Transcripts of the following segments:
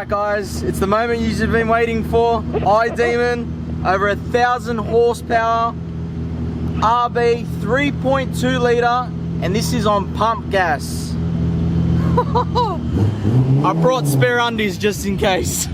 Alright guys, it's the moment you've been waiting for. iDemon, over 1,000 horsepower, RB 3.2 litre, and this is on pump gas. I brought spare undies just in case.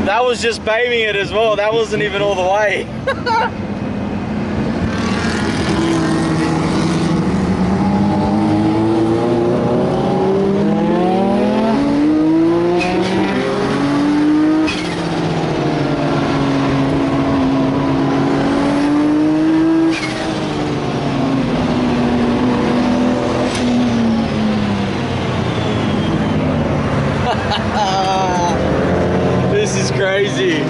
That was just babying it as well. That wasn't even all the way. This is crazy.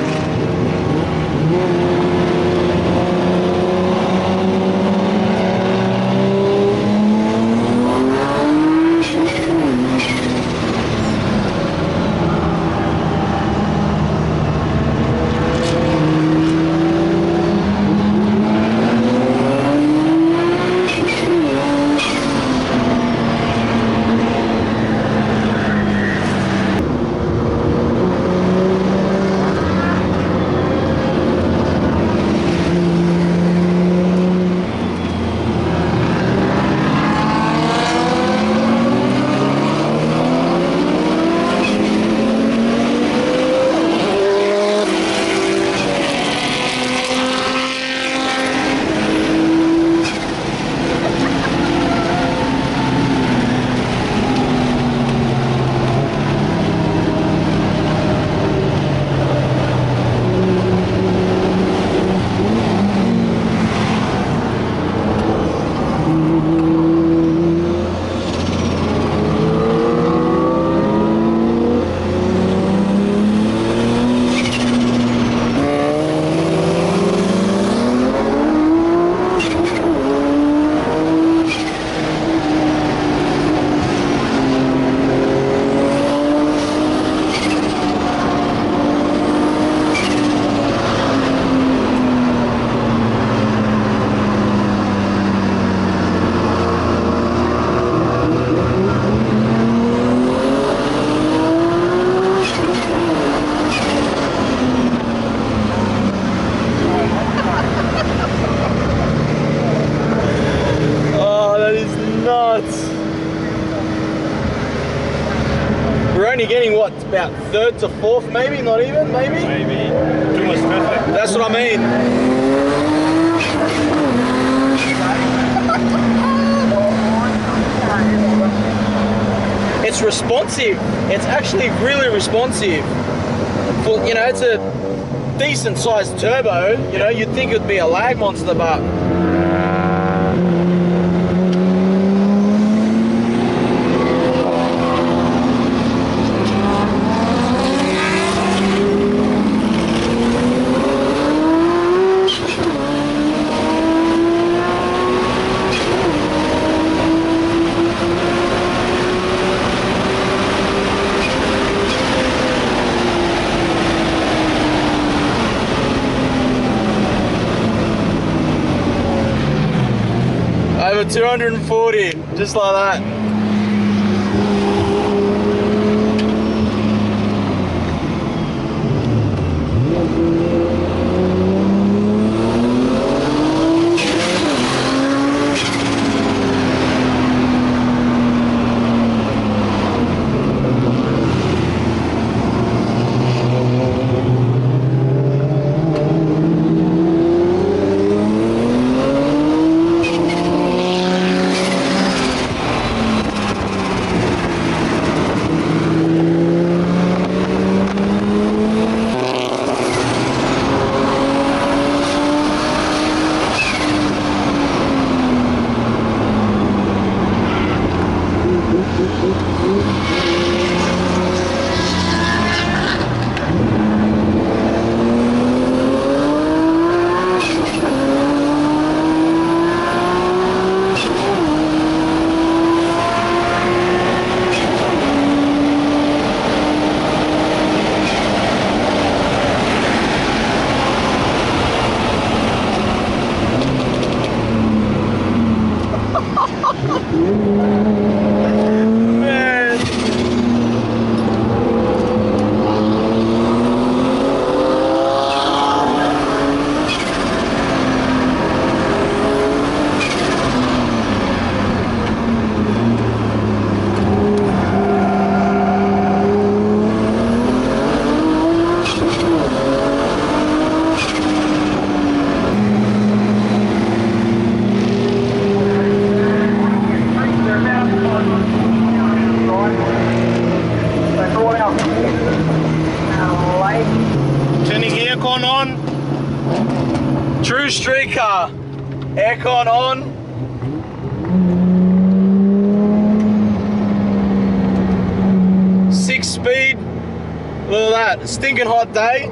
We're only getting what, about third to fourth, maybe, not even, maybe? Maybe. Too much traffic. That's what I mean. It's responsive. It's actually really responsive. For, you know, it's a decent sized turbo. You know, you'd think it'd be a lag monster, but over 240, just like that. Aircon on. True street car. Aircon on. Six speed. Look at that. Stinking hot day.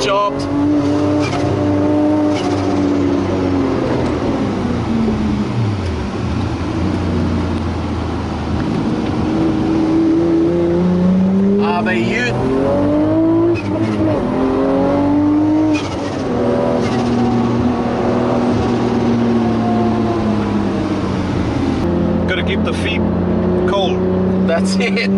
Chopped. RBU. Gotta keep the feet cold. That's it.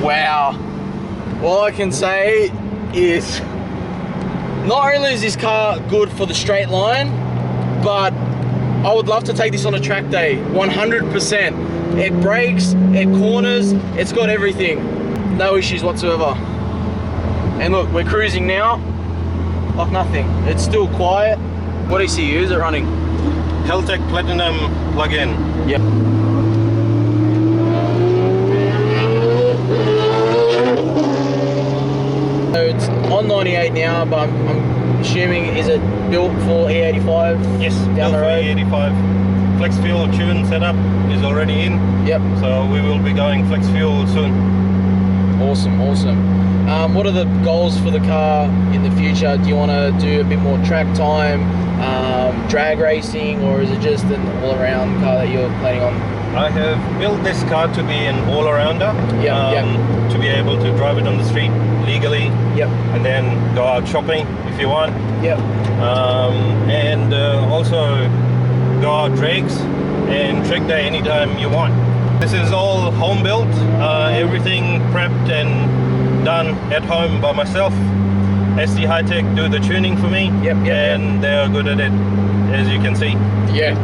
Wow. All I can say is not only is this car good for the straight line, but I would love to take this on a track day, 100%. It brakes, it corners, it's got everything. No issues whatsoever. And look, we're cruising now like nothing. It's still quiet. What ECU is it running? Heltec Platinum plug-in. Yep. So it's on 98 now, but I'm assuming, is it built for E85? Yes, down the road. E85. Flex fuel tune setup is already in. Yep. So we will be going flex fuel soon. Awesome, awesome. What are the goals for the car in the future? Do you want to do a bit more track time, drag racing, or is it just an all-around car that you're planning on? I have built this car to be an all-arounder. Yep. To be able to drive it on the street legally. Yep. And then go out shopping if you want. Yep. And also go out drags and track day anytime you want. This is all home built, everything prepped and done at home by myself. SD High Tech do the tuning for me. Yep. And they're good at it, as you can see. Yeah.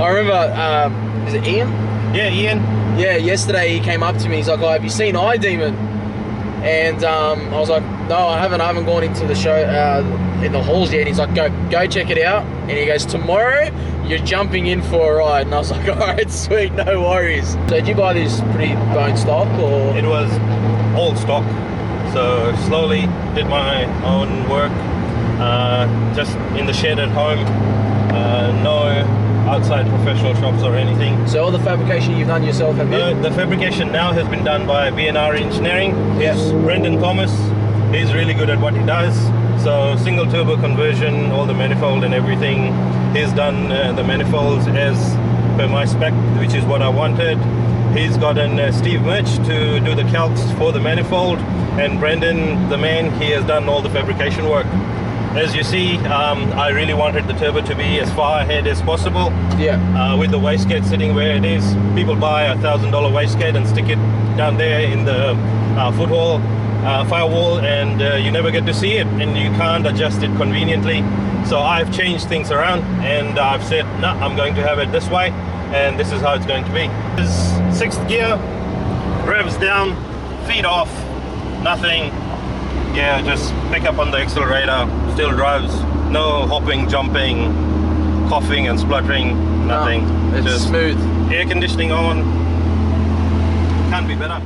I remember, is it Ian? Yeah, Ian. Yeah, yesterday he came up to me, he's like, oh, have you seen iDemon? And I was like, no, I haven't gone into the show, in the halls yet. And he's like, go check it out. And he goes, tomorrow you're jumping in for a ride. And I was like, all right, sweet, no worries. So did you buy this pretty bone stock, or? It was all stock. So slowly did my own work, just in the shed at home, no outside professional shops or anything. So all the fabrication you've done yourself, have you? No, the fabrication now has been done by B&R Engineering. Yes. It's Brendan Thomas. He's really good at what he does. So single turbo conversion, all the manifold and everything. He's done the manifolds as per my spec, which is what I wanted. He's gotten Steve Mitch to do the calcs for the manifold, and Brendan, the man, he has done all the fabrication work. As you see, I really wanted the turbo to be as far ahead as possible. Yeah. With the wastegate sitting where it is, people buy $1,000 wastegate and stick it down there in the footwall, firewall, and you never get to see it, and you can't adjust it conveniently. So I've changed things around, and I've said, no, I'm going to have it this way, and this is how it's going to be. This is 6th gear, revs down, feet off, nothing. Yeah, just pick up on the accelerator, still drives, no hopping, jumping, coughing and spluttering, nothing. No, it's just smooth. Air conditioning on, can't be better.